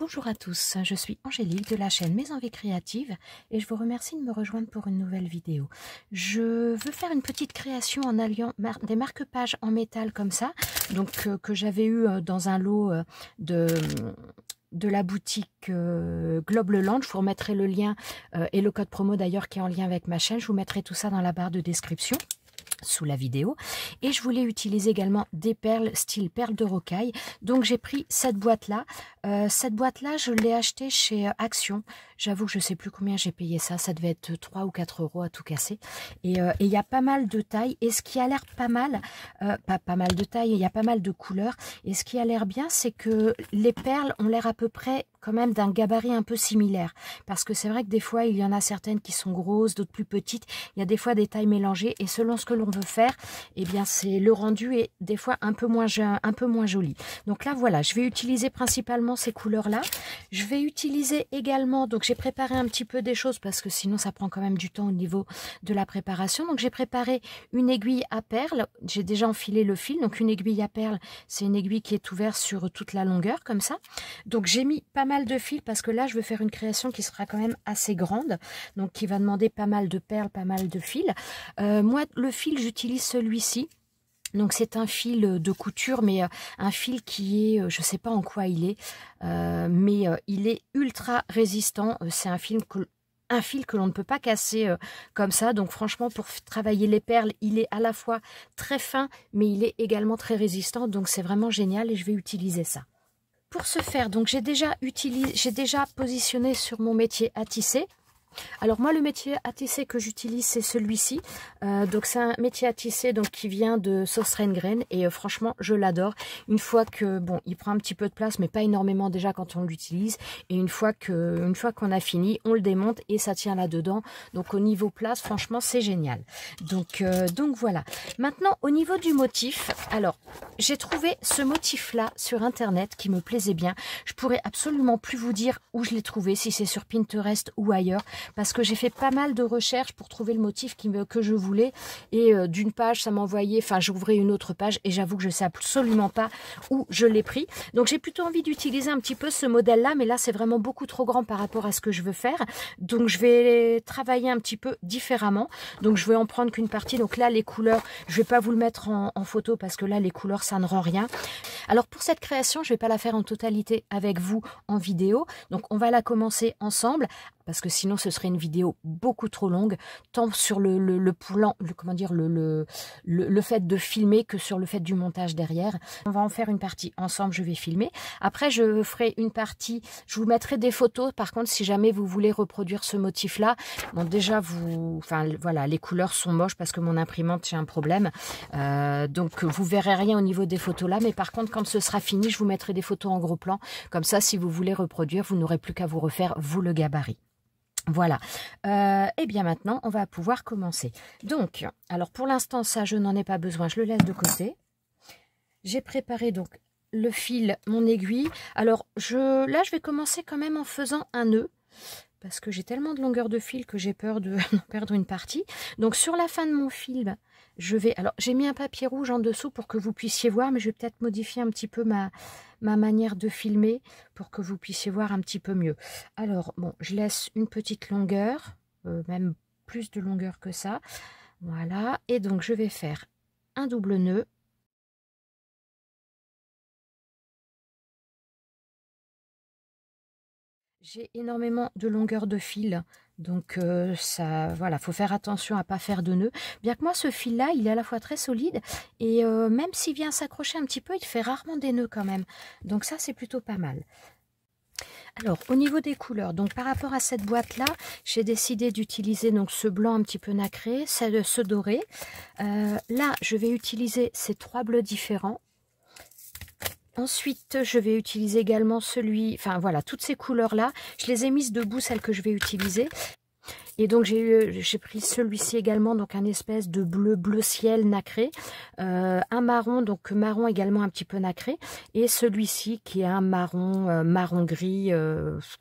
Bonjour à tous, je suis Angélique de la chaîne Mes Envies Créatives et je vous remercie de me rejoindre pour une nouvelle vidéo. Je veux faire une petite création en alliant des marque-pages en métal comme ça, donc que j'avais eu dans un lot de la boutique Globleland. Je vous remettrai le lien et le code promo d'ailleurs qui est en lien avec ma chaîne. Je vous mettrai tout ça dans la barre de description sous la vidéo. Et je voulais utiliser également des perles style perles de rocaille. Donc j'ai pris cette boîte là. Cette boîte là je l'ai achetée chez Action. J'avoue que je sais plus combien j'ai payé ça. Ça devait être 3 ou 4 euros à tout casser. Et il y a pas mal de tailles. Et ce qui a l'air pas mal, pas mal de tailles, il y a pas mal de couleurs. Et ce qui a l'air bien, c'est que les perles ont l'air à peu près quand même d'un gabarit un peu similaire. Parce que c'est vrai que des fois, il y en a certaines qui sont grosses, d'autres plus petites. Il y a des fois des tailles mélangées. Et selon ce que l'on veut faire, eh bien, c'est le rendu est des fois un peu moins joli. Donc là, voilà, je vais utiliser principalement ces couleurs-là. Je vais utiliser également, donc j'ai préparé un petit peu des choses parce que sinon, ça prend quand même du temps au niveau de la préparation. Donc j'ai préparé une aiguille à perles. J'ai déjà enfilé le fil. Donc une aiguille à perles, c'est une aiguille qui est ouverte sur toute la longueur, comme ça. Donc j'ai mis pas mal de fils parce que là, je veux faire une création qui sera quand même assez grande. Donc qui va demander pas mal de perles, pas mal de fils. Moi, le fil, j'utilise celui-ci. Donc c'est un fil de couture, mais un fil qui est, je sais pas en quoi il est, mais il est ultra résistant. C'est un fil que l'on ne peut pas casser comme ça. Donc franchement, pour travailler les perles, il est à la fois très fin, mais il est également très résistant. Donc c'est vraiment génial et je vais utiliser ça. Pour ce faire, donc j'ai déjà positionné sur mon métier à tisser. Alors moi, le métier à tisser que j'utilise, c'est celui-ci. Donc c'est un métier à tisser donc qui vient de Sauce Grain et franchement, je l'adore. Une fois que bon, il prend un petit peu de place, mais pas énormément déjà quand on l'utilise. Et une fois qu'on a fini, on le démonte et ça tient là-dedans. Donc au niveau place, franchement, c'est génial. Donc voilà. Maintenant, au niveau du motif, alors j'ai trouvé ce motif-là sur Internet qui me plaisait bien. Je pourrais absolument plus vous dire où je l'ai trouvé, si c'est sur Pinterest ou ailleurs. Parce que j'ai fait pas mal de recherches pour trouver le motif que je voulais. Et d'une page, ça m'envoyait, enfin j'ouvrais une autre page et j'avoue que je ne sais absolument pas où je l'ai pris. Donc j'ai plutôt envie d'utiliser un petit peu ce modèle-là, mais là c'est vraiment beaucoup trop grand par rapport à ce que je veux faire. Donc je vais travailler un petit peu différemment. Donc je vais en prendre qu'une partie. Donc là les couleurs, je ne vais pas vous le mettre en photo parce que là les couleurs ça ne rend rien. Alors pour cette création, je ne vais pas la faire en totalité avec vous en vidéo. Donc on va la commencer ensemble. Parce que sinon ce serait une vidéo beaucoup trop longue, tant sur le fait de filmer que sur le fait du montage derrière. On va en faire une partie ensemble, je vais filmer. Après je ferai une partie, je vous mettrai des photos par contre si jamais vous voulez reproduire ce motif là. Bon déjà voilà, les couleurs sont moches parce que mon imprimante j'ai un problème. Donc vous verrez rien au niveau des photos là, mais par contre quand ce sera fini, je vous mettrai des photos en gros plan. Comme ça si vous voulez reproduire, vous n'aurez plus qu'à vous refaire vous le gabarit. Voilà, et bien maintenant on va pouvoir commencer. Donc, alors pour l'instant ça je n'en ai pas besoin, je le laisse de côté. J'ai préparé donc le fil, mon aiguille. Alors là je vais commencer quand même en faisant un nœud. Parce que j'ai tellement de longueur de fil que j'ai peur de perdre une partie. Donc sur la fin de mon fil, alors j'ai mis un papier rouge en dessous pour que vous puissiez voir, mais je vais peut-être modifier un petit peu ma manière de filmer pour que vous puissiez voir un petit peu mieux. Alors bon, je laisse une petite longueur, même plus de longueur que ça. Voilà, et donc je vais faire un double nœud. J'ai énormément de longueur de fil, donc ça, voilà, faut faire attention à pas faire de nœuds. Bien que moi, ce fil-là, il est à la fois très solide et même s'il vient s'accrocher un petit peu, il fait rarement des nœuds quand même. Donc ça, c'est plutôt pas mal. Alors, au niveau des couleurs, donc par rapport à cette boîte-là, j'ai décidé d'utiliser donc ce blanc un petit peu nacré, ce doré. Là, je vais utiliser ces 3 bleus différents. Ensuite, je vais utiliser également voilà, toutes ces couleurs-là. Je les ai mises debout, celles que je vais utiliser. Et donc, j'ai pris celui-ci également, donc un espèce de bleu ciel nacré. Un marron, donc marron également un petit peu nacré. Et celui-ci qui est un marron gris,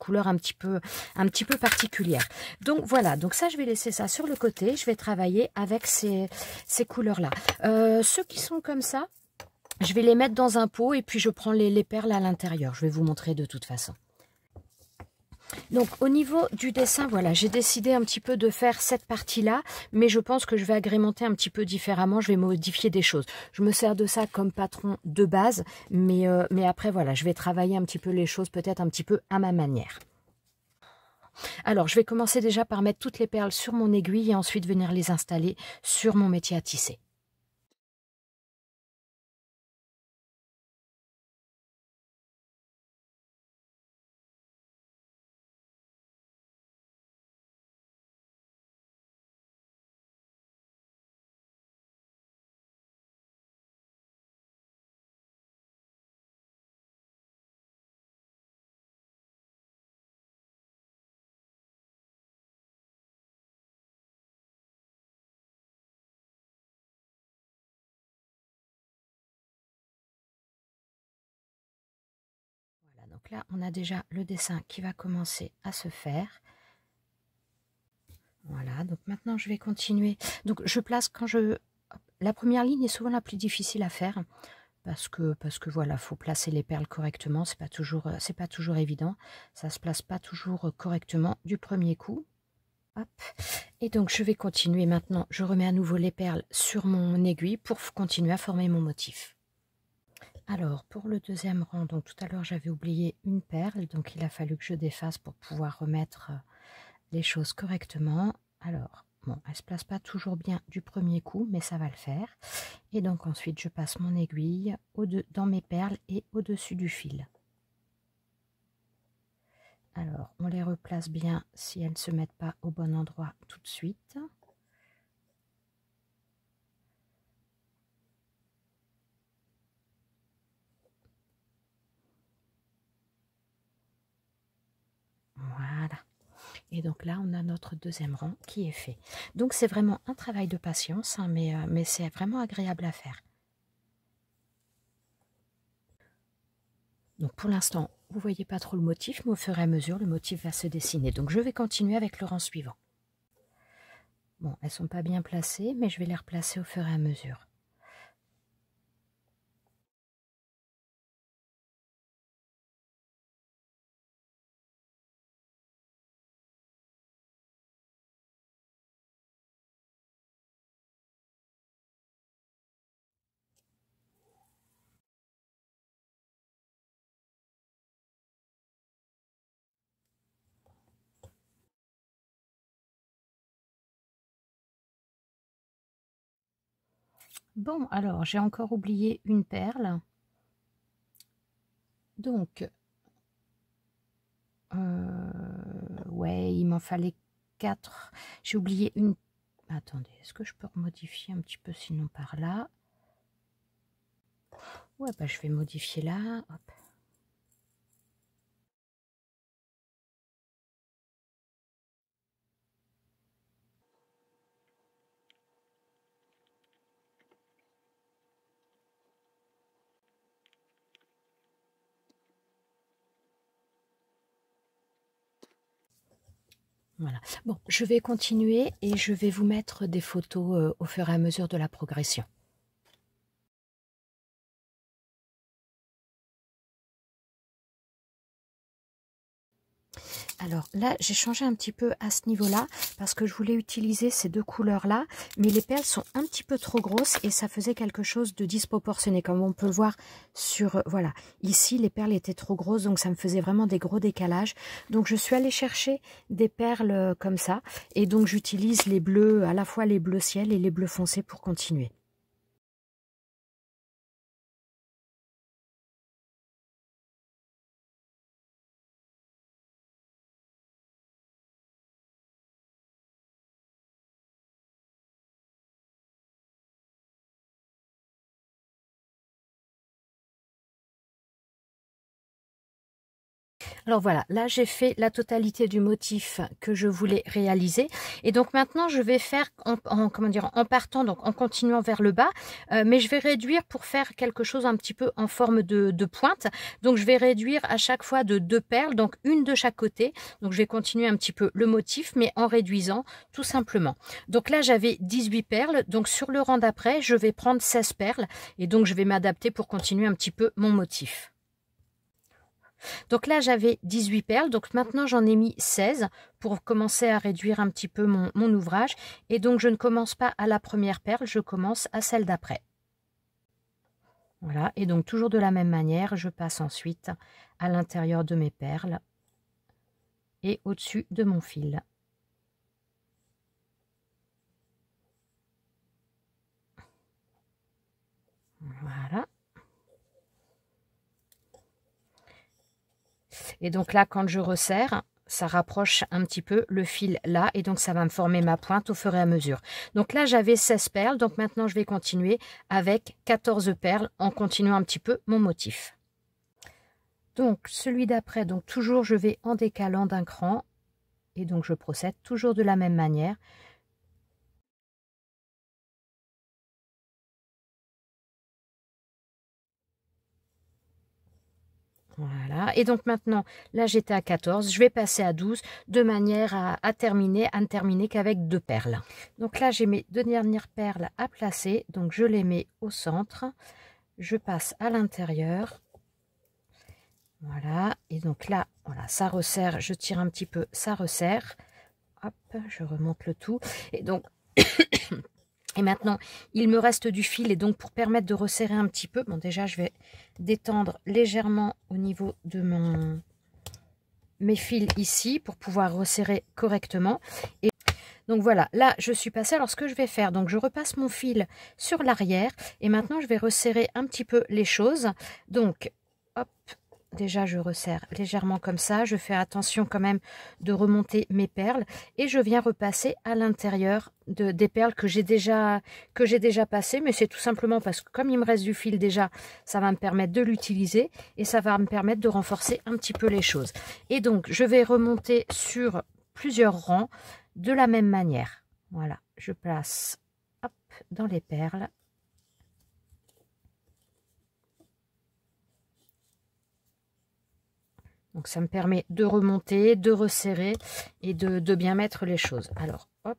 couleur un petit peu particulière. Donc voilà, donc ça, je vais laisser ça sur le côté. Je vais travailler avec ces couleurs-là. Ceux qui sont comme ça, je vais les mettre dans un pot et puis je prends les perles à l'intérieur. Je vais vous montrer de toute façon. Donc au niveau du dessin, voilà, j'ai décidé un petit peu de faire cette partie-là, mais je pense que je vais agrémenter un petit peu différemment, je vais modifier des choses. Je me sers de ça comme patron de base, mais après voilà, je vais travailler un petit peu les choses peut-être un petit peu à ma manière. Alors je vais commencer déjà par mettre toutes les perles sur mon aiguille et ensuite venir les installer sur mon métier à tisser. Voilà, donc là on a déjà le dessin qui va commencer à se faire. Voilà, donc maintenant je vais continuer. Donc je place quand je... La première ligne est souvent la plus difficile à faire parce que voilà, faut placer les perles correctement. C'est pas toujours évident. Ça se place pas toujours correctement du premier coup. Hop. Et donc je vais continuer maintenant. Je remets à nouveau les perles sur mon aiguille pour continuer à former mon motif. Alors pour le deuxième rang, donc tout à l'heure j'avais oublié une perle, donc il a fallu que je défasse pour pouvoir remettre les choses correctement. Alors, bon, elle ne se place pas toujours bien du premier coup, mais ça va le faire. Et donc ensuite, je passe mon aiguille dans mes perles et au-dessus du fil. Alors, on les replace bien si elles ne se mettent pas au bon endroit tout de suite. Voilà. Et donc là, on a notre deuxième rang qui est fait. Donc c'est vraiment un travail de patience, hein, mais c'est vraiment agréable à faire. Donc pour l'instant, vous ne voyez pas trop le motif, mais au fur et à mesure, le motif va se dessiner. Donc je vais continuer avec le rang suivant. Bon, elles ne sont pas bien placées, mais je vais les replacer au fur et à mesure. Bon, alors, j'ai encore oublié une perle. Donc, ouais, il m'en fallait 4. J'ai oublié une... Attendez, est-ce que je peux modifier un petit peu sinon par là? Ouais, bah, je vais modifier là. Hop. Voilà. Bon, je vais continuer et je vais vous mettre des photos au fur et à mesure de la progression. Alors là, j'ai changé un petit peu à ce niveau-là parce que je voulais utiliser ces deux couleurs-là, mais les perles sont un petit peu trop grosses et ça faisait quelque chose de disproportionné. Comme on peut le voir sur... voilà, ici, les perles étaient trop grosses, donc ça me faisait vraiment des gros décalages. Donc je suis allée chercher des perles comme ça et donc j'utilise les bleus, à la fois les bleus ciel et les bleus foncés pour continuer. Alors voilà, là j'ai fait la totalité du motif que je voulais réaliser et donc maintenant je vais faire en partant, donc en continuant vers le bas, mais je vais réduire pour faire quelque chose un petit peu en forme de pointe. Donc je vais réduire à chaque fois de 2 perles, donc une de chaque côté. Donc je vais continuer un petit peu le motif mais en réduisant tout simplement. Donc là j'avais 18 perles, donc sur le rang d'après je vais prendre 16 perles et donc je vais m'adapter pour continuer un petit peu mon motif. Donc là, j'avais 18 perles. Donc maintenant, j'en ai mis 16 pour commencer à réduire un petit peu mon ouvrage. Et donc, je ne commence pas à la première perle, je commence à celle d'après. Voilà, et donc toujours de la même manière, je passe ensuite à l'intérieur de mes perles et au-dessus de mon fil. Voilà. Et donc là, quand je resserre, ça rapproche un petit peu le fil là, et donc ça va me former ma pointe au fur et à mesure. Donc là, j'avais 16 perles, donc maintenant je vais continuer avec 14 perles en continuant un petit peu mon motif. Donc celui d'après, donc toujours je vais en décalant d'un cran, et donc je procède toujours de la même manière. Voilà, et donc maintenant, là j'étais à 14, je vais passer à 12 de manière à ne terminer qu'avec 2 perles. Donc là j'ai mes 2 dernières perles à placer, donc je les mets au centre, je passe à l'intérieur, voilà, et donc là, voilà, ça resserre, je tire un petit peu, ça resserre, hop, je remonte le tout, et donc... Et maintenant, il me reste du fil, et donc pour permettre de resserrer un petit peu, bon déjà je vais détendre légèrement au niveau de mes fils ici pour pouvoir resserrer correctement. Et donc voilà, là je suis passée, alors ce que je vais faire, donc je repasse mon fil sur l'arrière et maintenant je vais resserrer un petit peu les choses. Donc hop, déjà je resserre légèrement comme ça, je fais attention quand même de remonter mes perles et je viens repasser à l'intérieur des perles que j'ai déjà passées, mais c'est tout simplement parce que comme il me reste du fil déjà, ça va me permettre de l'utiliser et ça va me permettre de renforcer un petit peu les choses. Et donc je vais remonter sur plusieurs rangs de la même manière. Voilà, je place hop, dans les perles. Donc ça me permet de remonter, de resserrer et de bien mettre les choses. Alors hop,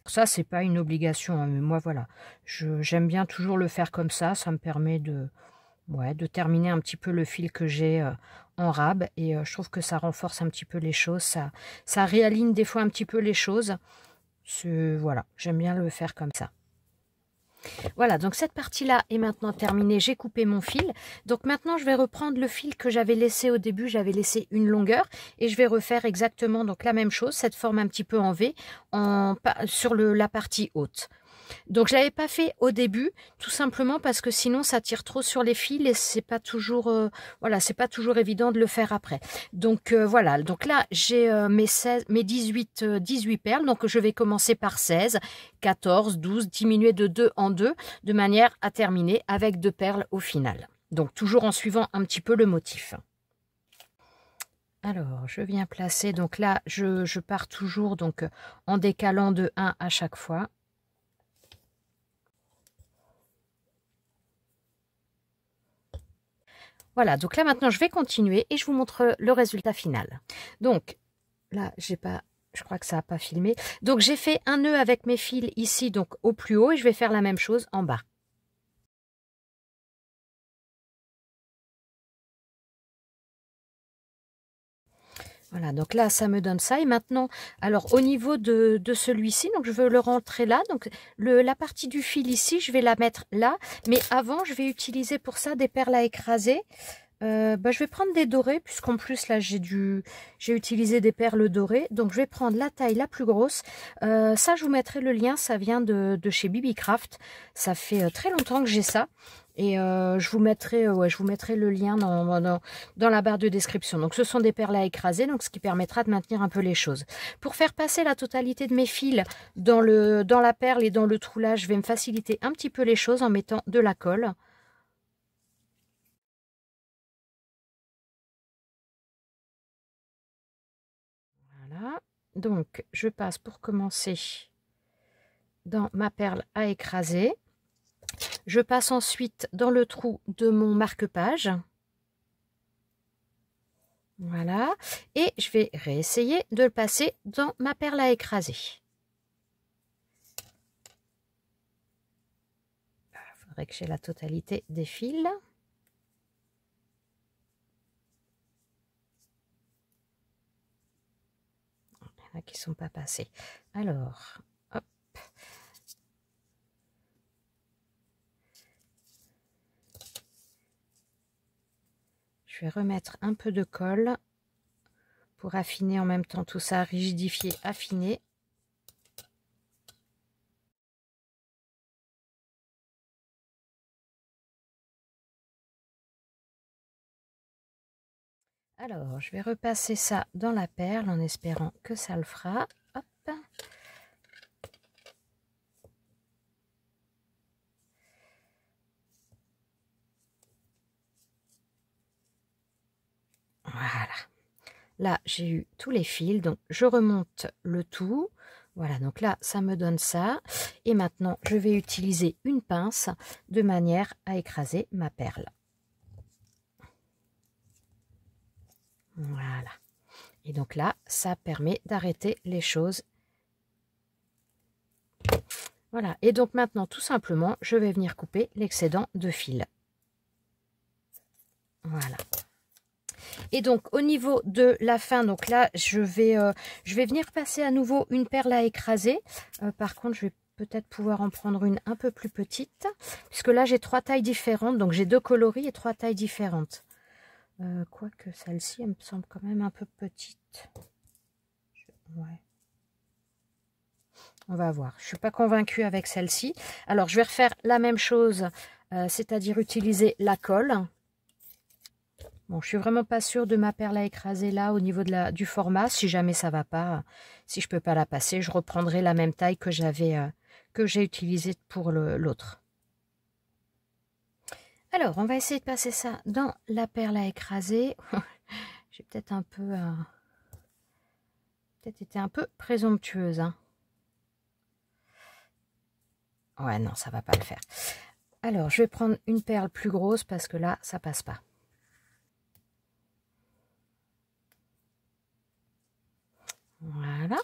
ça c'est pas une obligation, hein, mais moi voilà, j'aime bien toujours le faire comme ça me permet de terminer un petit peu le fil que j'ai en rab, et je trouve que ça renforce un petit peu les choses, ça réaligne des fois un petit peu les choses. Voilà, j'aime bien le faire comme ça. Voilà, donc cette partie-là est maintenant terminée. J'ai coupé mon fil. Donc maintenant, je vais reprendre le fil que j'avais laissé au début. J'avais laissé une longueur et je vais refaire exactement donc la même chose, cette forme un petit peu en V sur la partie haute. Donc je l'avais pas fait au début, tout simplement parce que sinon ça tire trop sur les fils et c'est pas toujours voilà, c'est pas toujours évident de le faire après. Donc voilà, donc là j'ai mes 18 perles, donc je vais commencer par 16, 14, 12, diminuer de 2 en 2 de manière à terminer avec 2 perles au final. Donc toujours en suivant un petit peu le motif. Alors, je viens placer, donc là je pars toujours donc en décalant de 1 à chaque fois. Voilà, donc là maintenant je vais continuer et je vous montre le résultat final. Donc là, je crois que ça n'a pas filmé. Donc j'ai fait un nœud avec mes fils ici, donc au plus haut, et je vais faire la même chose en bas. Voilà, donc là, ça me donne ça. Et maintenant, alors au niveau de celui-ci, donc je veux le rentrer là. Donc la partie du fil ici, je vais la mettre là. Mais avant, je vais utiliser pour ça des perles à écraser. Je vais prendre des dorés, puisqu'en plus là j'ai utilisé des perles dorées, donc je vais prendre la taille la plus grosse. Ça, je vous mettrai le lien, ça vient de chez BBCraft, ça fait très longtemps que j'ai ça, et je vous mettrai le lien dans la barre de description. Donc ce sont des perles à écraser, donc ce qui permettra de maintenir un peu les choses. Pour faire passer la totalité de mes fils dans la perle et dans le trou là, je vais me faciliter un petit peu les choses en mettant de la colle. Voilà, donc je passe pour commencer dans ma perle à écraser. Je passe ensuite dans le trou de mon marque-page. Voilà, et je vais réessayer de le passer dans ma perle à écraser. Il faudrait que j'ai la totalité des fils. qui ne sont pas passés. Alors, hop. Je vais remettre un peu de colle pour affiner en même temps tout ça, rigidifier, affiner. Alors, je vais repasser ça dans la perle en espérant que ça le fera. Hop. Voilà. Là, j'ai eu tous les fils, donc je remonte le tout. Voilà, donc là, ça me donne ça. Et maintenant, je vais utiliser une pince de manière à écraser ma perle. Voilà. Et donc là, ça permet d'arrêter les choses. Voilà. Et donc maintenant, tout simplement, je vais venir couper l'excédent de fil. Voilà. Et donc au niveau de la fin, donc là je vais venir passer à nouveau une perle à écraser. Par contre, je vais peut-être pouvoir en prendre une un peu plus petite, puisque là j'ai 3 tailles différentes, donc j'ai 2 coloris et 3 tailles différentes. Quoique celle-ci, elle me semble quand même un peu petite. Ouais. On va voir. Je ne suis pas convaincue avec celle-ci. Alors je vais refaire la même chose, c'est-à-dire utiliser la colle. Bon, je suis vraiment pas sûre de ma perle à écraser là au niveau de du format. Si jamais ça va pas, si je peux pas la passer, je reprendrai la même taille que j'ai utilisée pour l'autre. Alors, on va essayer de passer ça dans la perle à écraser. J'ai peut-être un peu, peut-être été un peu présomptueuse. Hein. Ouais, non, ça va pas le faire. Alors, je vais prendre une perle plus grosse parce que là, ça passe pas. Voilà.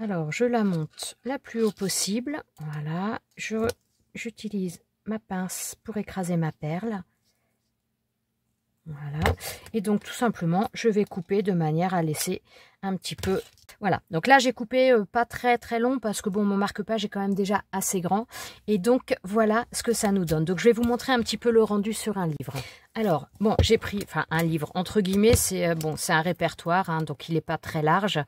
Alors, je la monte la plus haut possible. Voilà. J'utilise ma pince pour écraser ma perle. Voilà. Et donc, tout simplement, je vais couper de manière à laisser un petit peu... Voilà. Donc là, j'ai coupé pas très long parce que bon, mon marque-page est quand même déjà assez grand. Et donc, voilà ce que ça nous donne. Donc, je vais vous montrer un petit peu le rendu sur un livre. Alors, bon, j'ai pris, enfin, un livre, entre guillemets, c'est bon, c'est un répertoire, hein, donc il n'est pas très large.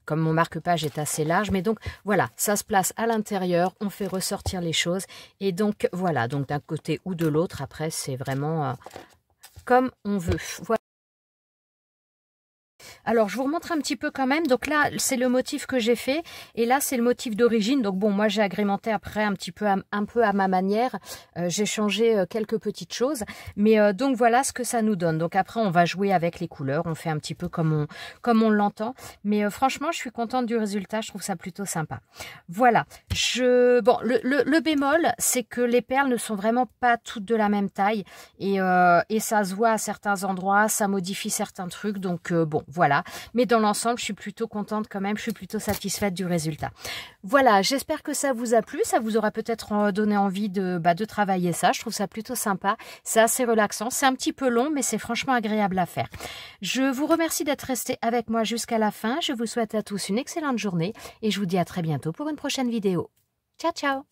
Comme mon marque-page est assez large, mais donc voilà, ça se place à l'intérieur, on fait ressortir les choses. Et donc, voilà, donc d'un côté ou de l'autre, après, c'est vraiment... comme on veut. Voilà. Alors, je vous remontre un petit peu quand même. Donc là, c'est le motif que j'ai fait. Et là, c'est le motif d'origine. Donc bon, moi, j'ai agrémenté après un petit peu, un peu à ma manière. J'ai changé quelques petites choses. Mais donc, voilà ce que ça nous donne. Donc après, on va jouer avec les couleurs. On fait un petit peu comme on l'entend. Mais franchement, je suis contente du résultat. Je trouve ça plutôt sympa. Voilà. Bon, le bémol, c'est que les perles ne sont vraiment pas toutes de la même taille. Et ça se voit à certains endroits. Ça modifie certains trucs. Donc bon, voilà. Mais dans l'ensemble, je suis plutôt contente quand même, je suis plutôt satisfaite du résultat. Voilà, j'espère que ça vous a plu, ça vous aura peut-être donné envie de travailler ça. Je trouve ça plutôt sympa, c'est assez relaxant, c'est un petit peu long, mais c'est franchement agréable à faire. Je vous remercie d'être resté avec moi jusqu'à la fin, je vous souhaite à tous une excellente journée et je vous dis à très bientôt pour une prochaine vidéo. Ciao, ciao!